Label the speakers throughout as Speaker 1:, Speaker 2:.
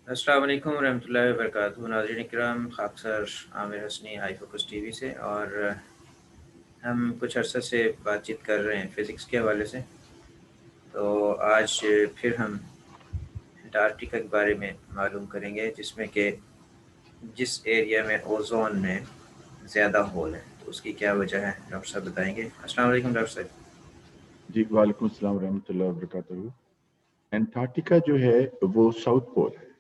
Speaker 1: अस्सलाम वालेकुम रहमतुल्लाहि व बरकातहू। नाज़रीन इकराम, खाकसर Aamir Hasni high focus TV से, और हम कुछ अरसे से बातचीत कर रहे हैं फ़िज़िक्स के हवाले से। तो आज फिर हम अंटार्कटिका के बारे में मालूम करेंगे, जिसमें कि जिस एरिया में ओज़ोन में ज़्यादा होल है, तो उसकी क्या वजह है। डॉक्टर साहब बताएंगे। अस्सलाम वालेकुम डॉक्टर साहब।
Speaker 2: जी वालेकुम अस्सलाम रहमतुल्लाहि व बरकातहू। एंटार्क्टिका जो है वो साउथ पोल है,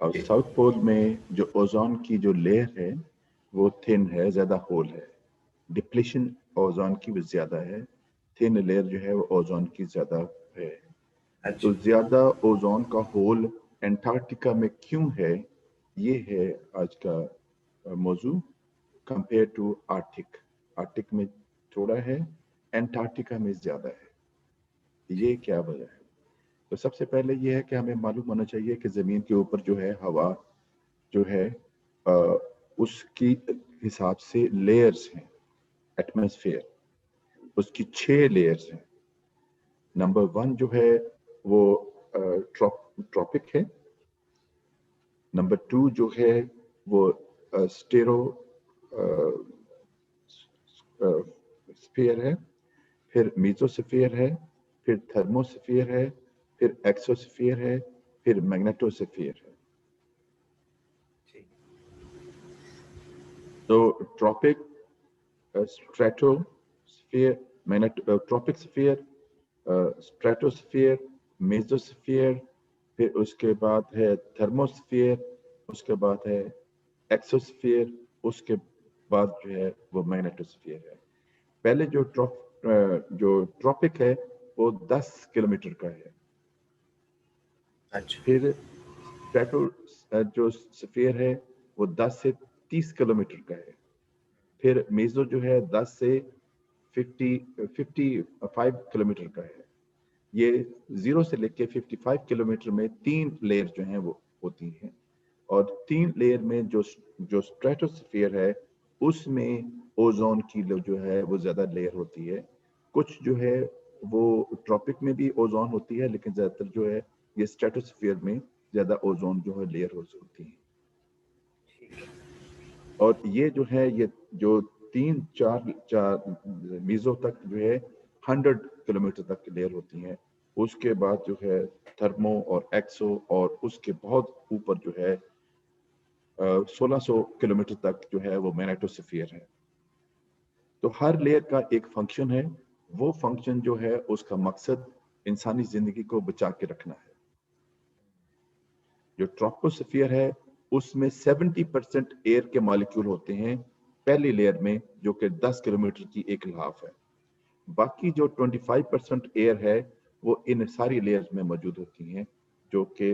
Speaker 2: और
Speaker 1: जी।
Speaker 2: साउथ पोल में जो ओजोन की जो लेयर है वो थिन है, ज्यादा होल है। डिप्लीशन ओजोन की भी ज्यादा है, थिन लेयर जो है वो ओजोन की ज्यादा है।
Speaker 1: अच्छा।
Speaker 2: तो ज्यादा ओजोन का होल एंटार्क्टिका में क्यों है, ये है आज का मौजू। कंपेयर टू आर्टिक, आर्टिक में थोड़ा है, एंटार्क्टिका में ज्यादा है। ये
Speaker 1: ठीक।
Speaker 2: क्या वजह है? तो सबसे पहले ये है कि हमें मालूम होना चाहिए कि ज़मीन के ऊपर जो है हवा जो है अ, उसकी हिसाब से लेयर्स हैं। एटमॉस्फेयर, उसकी 6 लेयर्स हैं। नंबर 1 जो है वो ट्रॉपिक है। नंबर 2 जो है वो स्टेरो स्फीयर है, फिर मीजोस्फीयर है, फिर थर्मोस्फीयर है, फिर एक्सोस्फीयर है, फिर मैग्नेटोस्फीयर है।
Speaker 1: ठीक।
Speaker 2: तो tropic, stratosphere, troposphere, stratosphere, mesosphere, फिर उसके बाद है थर्मोस्फीयर, उसके बाद है एक्सोस्फीयर, उसके बाद जो है वो मैग्नेटोस्फीयर है। पहले जो ट्रॉपिक है वो 10 किलोमीटर का है।
Speaker 1: अच्छा।
Speaker 2: फिर स्ट्रेटो जो स्फीयर है वो 10 से 30 किलोमीटर का है। फिर मेसो जो है 10 से 55 किलोमीटर का है। ये 0 से लेके 55 किलोमीटर में 3 लेयर जो हैं वो होती हैं। और 3 लेयर में जो स्ट्रेटोस्फीयर है उसमें ओजोन की जो है वो ज्यादा लेयर होती है। कुछ जो है वो ट्रॉपिक में भी ओजोन होती है, लेकिन ज्यादातर जो है ये स्ट्रेटोस्फीयर में ज्यादा ओजोन जो है लेयर होती है। और ये जो है ये जो 3 4 मीजो तक जो है 100 किलोमीटर तक की लेयर होती है। उसके बाद जो है थर्मो और एक्सो, और उसके बहुत ऊपर जो है 1600 किलोमीटर तक जो है वो मैग्नेटोस्फीयर है। तो हर लेयर का एक फंक्शन है। वो फंक्शन जो है उसका मकसद इंसानी जिंदगी को बचा के रखना है। जो ट्रोपोस्फियर है उसमें 70% एयर के मॉलिक्यूल होते हैं पहली लेयर में, जो कि 10 किलोमीटर की एक लिहाफ है। बाकी जो 25% एयर है वो इन सारी लेयर्स में मौजूद होती हैं, जो कि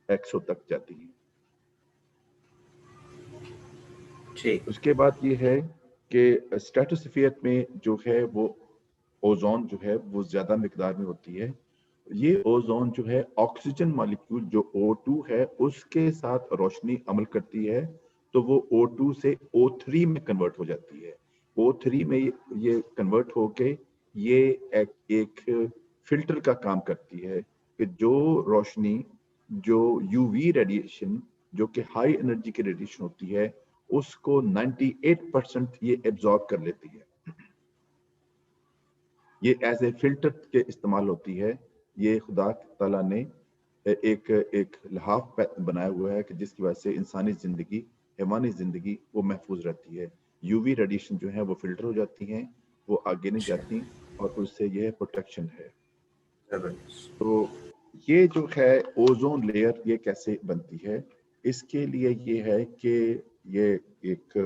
Speaker 2: एक्सो तक जाती हैं।
Speaker 1: ठीक।
Speaker 2: उसके बाद ये है कि स्ट्रेटोस्फियर में जो है वो ओजोन जो है वो ज्यादा मिकदार में होती है। ये ओजोन जो है ऑक्सीजन मॉलिक्यूल जो O2 है उसके साथ रोशनी अमल करती है, तो वो O2 से O3 में कन्वर्ट हो जाती है। O3 में ये कन्वर्ट होके ये एक फिल्टर का काम करती है कि जो रोशनी, जो यूवी रेडिएशन जो कि हाई एनर्जी की रेडिएशन होती है, उसको 98% ये एब्जॉर्ब कर लेती है। ये एज ए फिल्टर के इस्तेमाल होती है। ये खुदा ताला ने एक एक लिहाफ बनाया हुआ है कि जिसकी वजह से इंसानी जिंदगी, हैवानी जिंदगी वो महफूज रहती है। यूवी रेडिएशन जो है वो फिल्टर हो जाती हैं, वो आगे नहीं
Speaker 1: अच्छा।
Speaker 2: जाती, और उससे यह प्रोटेक्शन है।
Speaker 1: ज़बरदस्त।
Speaker 2: तो ये जो है ओजोन लेयर ये कैसे बनती है, इसके लिए ये है कि ये एक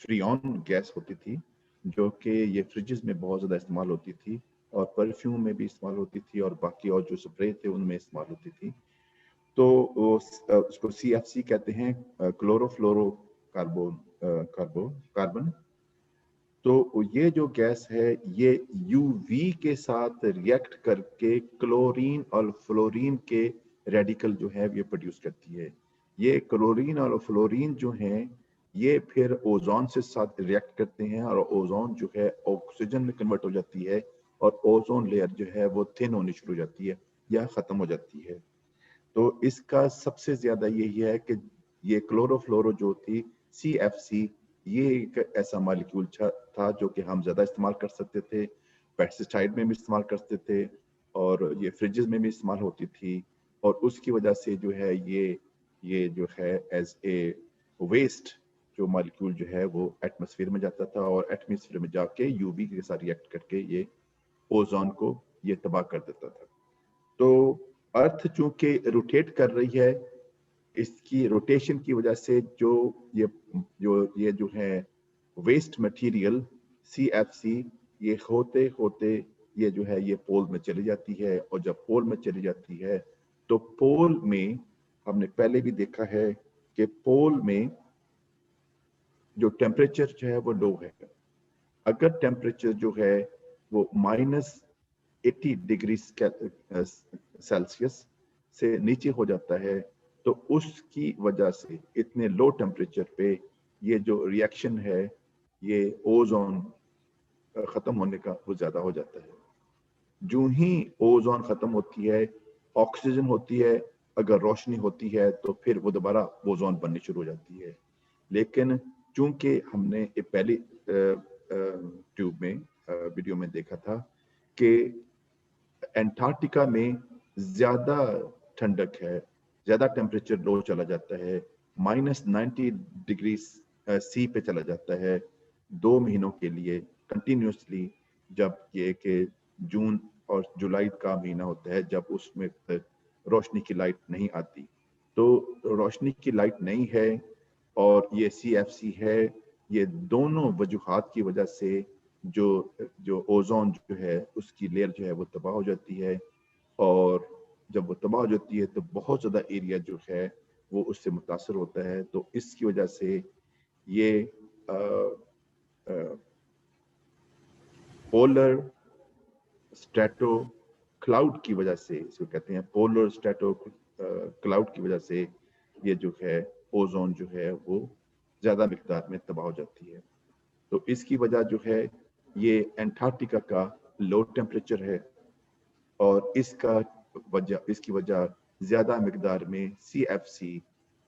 Speaker 2: फ्रीऑन गैस होती थी, जो कि ये फ्रिजेस में बहुत ज़्यादा इस्तेमाल होती थी, और परफ्यूम में भी इस्तेमाल होती थी, और बाकी और जो स्प्रे थे उनमें इस्तेमाल होती थी। तो उसको CFC कहते हैं, क्लोरोफ्लोरो कार्बन। तो ये जो गैस है ये यूवी के साथ रिएक्ट करके क्लोरीन और फ्लोरीन के रेडिकल जो है ये प्रोड्यूस करती है। ये क्लोरीन और फ्लोरीन जो हैं ये फिर ओजोन से साथ रिएक्ट करते हैं, और ओजोन जो है ऑक्सीजन में कन्वर्ट हो जाती है, और ओजोन लेयर जो है वो थिन होनी शुरू हो जाती है या खत्म हो जाती है। तो इसका सबसे ज्यादा यही है कि ये क्लोरोफ्लोरो जो थी CFC, ये एक ऐसा मॉलिक्यूल था जो कि हम ज्यादा इस्तेमाल कर सकते थे, पेस्टिसाइड में भी इस्तेमाल करते थे और ये फ्रिजेस में भी इस्तेमाल होती थी, और उसकी वजह से जो है ये जो है एज ए वेस्ट जो मॉलिक्यूल जो है वो एटमॉस्फेयर में जाता था और एटमॉस्फेयर में जाके यूवी के साथ रिएक्ट करके ये ओजोन को ये तबाह कर देता था। तो अर्थ चूंकि रोटेट कर रही है, इसकी रोटेशन की वजह से ये जो है वेस्ट मटेरियल CFC, ये होते होते ये जो है ये पोल में चली जाती है, और जब पोल में चली जाती है तो पोल में हमने पहले भी देखा है कि पोल में जो टेम्परेचर जो है वो लो है। अगर टेम्परेचर जो है वो -80 डिग्री सेल्सियस से नीचे हो जाता है, तो उसकी वजह से इतने लो टेम्परेचर पे ये जो रिएक्शन है, ये ओजोन खत्म होने का वो ज्यादा हो जाता है। जो ही ओजोन खत्म होती है, ऑक्सीजन होती है, अगर रोशनी होती है तो फिर वो दोबारा ओजोन बननी शुरू हो जाती है। लेकिन चूंकि हमने ये पहली ट्यूब में वीडियो में देखा था कि एंटार्क्टिका में ज्यादा ठंडक है, ज्यादा टेम्परेचर लो चला जाता है, -90 डिग्री C पे चला जाता है 2 महीनों के लिए कंटिन्यूसली, जब ये कि जून और जुलाई का महीना होता है, जब उसमें रोशनी की लाइट नहीं आती। तो रोशनी की लाइट नहीं है और ये CFC है, ये दोनों वजूहात की वजह से जो ओजोन जो है उसकी लेयर जो है वो तबाह हो जाती है, और जब वो तबाह हो जाती है तो बहुत ज़्यादा एरिया जो है वो उससे मुतासर होता है। तो इसकी वजह से ये पोलर स्ट्रेटो क्लाउड की वजह से, इसको कहते हैं पोलर स्ट्रेटो क्लाउड की वजह से ये जो है ओजोन जो है वो ज़्यादा मिकदार में तबाह हो जाती है। तो इसकी वजह जो है ये एंटार्क्टिका का लो टेम्परेचर है, और इसकी वजह ज्यादा मिकदार में CFC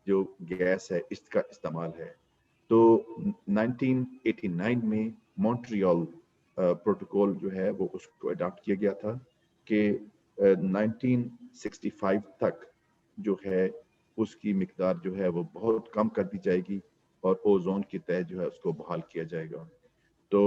Speaker 2: जो गैस है इसका इस्तेमाल है। तो 1989 में मॉन्ट्रियल प्रोटोकॉल जो है वो उसको अडॉप्ट किया गया था कि 1965 तक जो है उसकी मिकदार जो है वो बहुत कम कर दी जाएगी और ओजोन की तह जो है उसको बहाल किया जाएगा। तो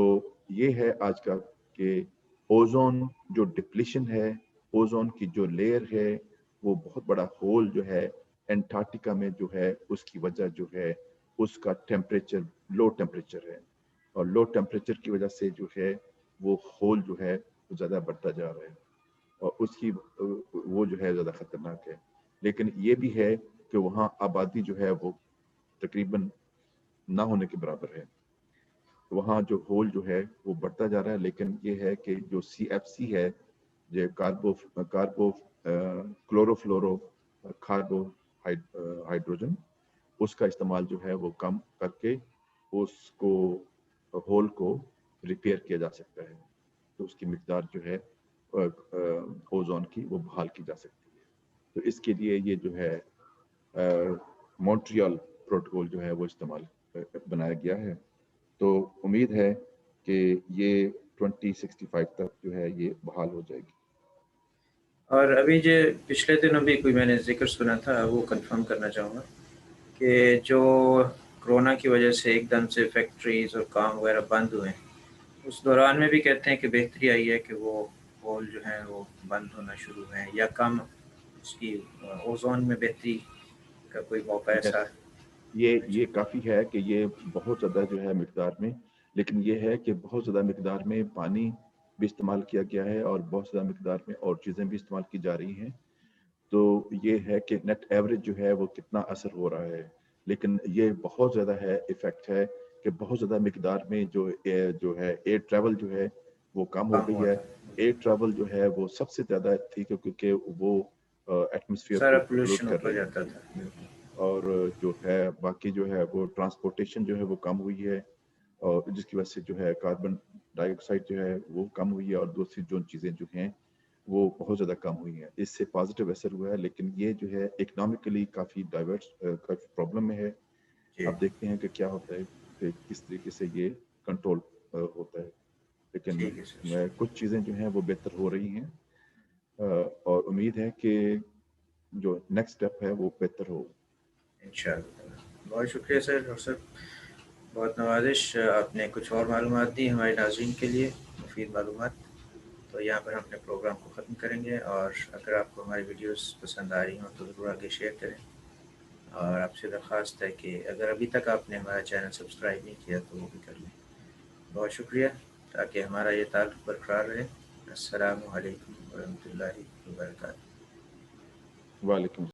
Speaker 2: ये है आज का कि ओजोन जो डिप्लीशन है, ओजोन की जो लेयर है, वो बहुत बड़ा होल जो है एंटार्क्टिका में जो है उसकी वजह जो है उसका टेम्परेचर लो टेम्परेचर है, और लो टेम्परेचर की वजह से जो है वो होल जो है वो ज़्यादा बढ़ता जा रहा है, और उसकी वो जो है ज़्यादा खतरनाक है। लेकिन ये भी है कि वहाँ आबादी जो है वो तकरीबन ना होने के बराबर है, वहाँ जो होल जो है वो बढ़ता जा रहा है। लेकिन ये है कि जो CFC है, जो कार्बो क्लोरोफ्लोरो कार्बो हाइड्रोजन, उसका इस्तेमाल जो है वो कम करके उसको होल को रिपेयर किया जा सकता है, तो उसकी मिकदार जो है ओजोन की वो बहाल की जा सकती है। तो इसके लिए ये जो है मॉन्ट्रियल प्रोटोकॉल जो है वो इस्तेमाल बनाया गया है। तो उम्मीद है कि ये 2065 तक जो है ये बहाल हो जाएगी।
Speaker 1: और अभी जो पिछले दिनों भी कोई मैंने जिक्र सुना था, वो कंफर्म करना चाहूँगा कि जो कोरोना की वजह से एकदम से फैक्ट्रीज और काम वगैरह बंद हुए, उस दौरान में भी कहते हैं कि बेहतरी आई है कि वो होल जो है वो बंद होना शुरू हुए हैं या कम, उसकी ओजोन में बेहतरी का कोई मौका ऐसा।
Speaker 2: ये काफ़ी है कि ये बहुत ज़्यादा जो है मिकदार में, लेकिन ये है कि बहुत ज़्यादा मिकदार में पानी भी इस्तेमाल किया गया है और बहुत ज़्यादा मिकदार में और चीज़ें भी इस्तेमाल की जा रही हैं। तो ये है कि नेट एवरेज जो है वो कितना असर हो रहा है, लेकिन ये बहुत ज़्यादा है इफ़ेक्ट है कि बहुत ज़्यादा मिकदार में जो है एयर ट्रैवल जो है वो कम हो
Speaker 1: कम
Speaker 2: गई
Speaker 1: हुआ
Speaker 2: है।
Speaker 1: था,
Speaker 2: एयर ट्रैवल जो है वो सबसे ज़्यादा थी क्योंकि वो एटमॉस्फेयर
Speaker 1: सारा
Speaker 2: को पोल्यूट
Speaker 1: पोल्यूशन
Speaker 2: कर
Speaker 1: ऊपर
Speaker 2: रही
Speaker 1: जाता
Speaker 2: थी,
Speaker 1: था, बिल्कुल।
Speaker 2: और जो है बाकी जो है वो ट्रांसपोर्टेशन जो है वो कम हुई है, और जिसकी वजह से जो है कार्बन डाइऑक्साइड जो है वो कम हुई है, और दूसरी जो चीज़ें जो हैं وہ بہت زیادہ کم ہوئی ہیں. اس سے پازیٹیو اثر ہوا ہے، لیکن یہ جو ہے اکنامکلی کافی ڈائیورس کافی پرابلم میں ہے.
Speaker 1: جی
Speaker 2: اب دیکھتے ہیں کہ کیا ہوتا ہے کہ کس طریقے سے یہ کنٹرول ہوتا ہے. لیکن
Speaker 1: ٹھیک ہے سر.
Speaker 2: کچھ چیزیں جو ہیں وہ بہتر ہو رہی ہیں، اور امید ہے کہ جو نیکسٹ اسٹیپ ہے وہ بہتر ہو.
Speaker 1: انشاءاللہ. بہت شکریہ سر. ڈاکٹر صاحب بہت نوازش، آپ نے کچھ اور معلومات دی ہمارے ناظرین کے لیے، مفید معلومات. تو یہاں پر ہم اپنے پروگرام کو ختم کریں گے، اور اگر آپ کو ہماری ویڈیوز پسند آ رہی ہوں تو ضرور آگے شیئر کریں. اور آپ سے درخواست ہے کہ اگر ابھی تک آپ نے ہمارا چینل سبسکرائب نہیں کیا تو وہ بھی کر لیں. بہت شکریہ، تاکہ ہمارا یہ تعلق برقرار رہے. السلام علیکم ورحمۃ اللہ وبرکاتہ.
Speaker 2: وعلیکم